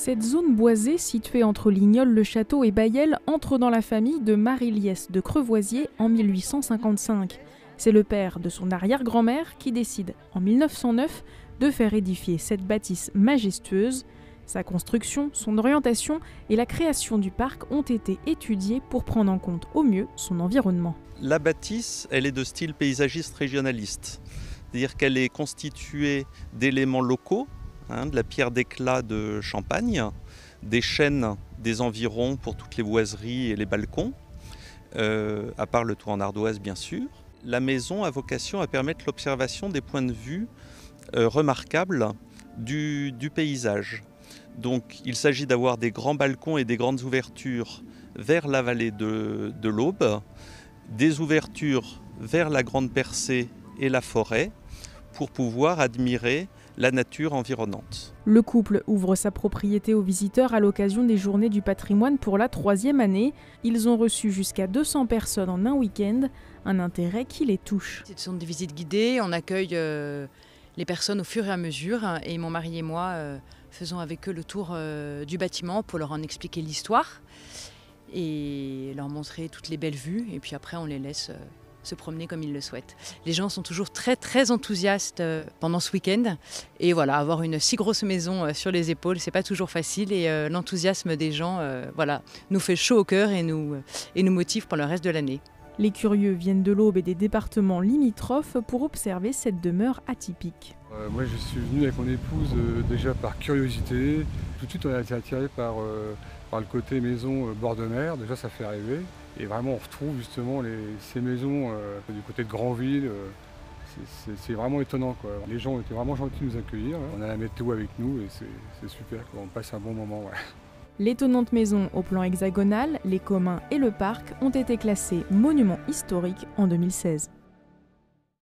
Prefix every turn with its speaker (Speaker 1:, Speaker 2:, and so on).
Speaker 1: Cette zone boisée, située entre Lignolles-le-Château et Bailleul, entre dans la famille de Marie-Liesse de Crevoisier en 1855. C'est le père de son arrière-grand-mère qui décide, en 1909, de faire édifier cette bâtisse majestueuse. Sa construction, son orientation et la création du parc ont été étudiées pour prendre en compte au mieux son environnement.
Speaker 2: La bâtisse, elle est de style paysagiste régionaliste, c'est-à-dire qu'elle est constituée d'éléments locaux, de la pierre d'éclat de Champagne, des chênes des environs pour toutes les boiseries et les balcons, à part le toit en ardoise bien sûr. La maison a vocation à permettre l'observation des points de vue remarquables du paysage. Donc il s'agit d'avoir des grands balcons et des grandes ouvertures vers la vallée de l'Aube, des ouvertures vers la Grande Percée et la forêt pour pouvoir admirer la nature environnante.
Speaker 1: Le couple ouvre sa propriété aux visiteurs à l'occasion des Journées du patrimoine pour la 3e année. Ils ont reçu jusqu'à 200 personnes en un week-end, un intérêt qui les touche.
Speaker 3: Ce sont des visites guidées, on accueille les personnes au fur et à mesure et mon mari et moi faisons avec eux le tour du bâtiment pour leur en expliquer l'histoire et leur montrer toutes les belles vues et puis après on les laisse se promener comme ils le souhaitent. Les gens sont toujours très enthousiastes pendant ce week-end et voilà, avoir une si grosse maison sur les épaules, c'est pas toujours facile et l'enthousiasme des gens nous fait chaud au cœur et nous motive pour le reste de l'année.
Speaker 1: Les curieux viennent de l'Aube et des départements limitrophes pour observer cette demeure atypique.
Speaker 4: Moi je suis venu avec mon épouse déjà par curiosité. Tout de suite on a été attiré par le côté maison bord de mer, déjà ça fait rêver. Et vraiment on retrouve justement ces maisons du côté de Granville. C'est vraiment étonnant, quoi. Les gens ont été vraiment gentils de nous accueillir. On a la météo avec nous et c'est super, quoi. On passe un bon moment. Ouais.
Speaker 1: L'étonnante maison au plan hexagonal, les communs et le parc ont été classés monuments historiques en 2016.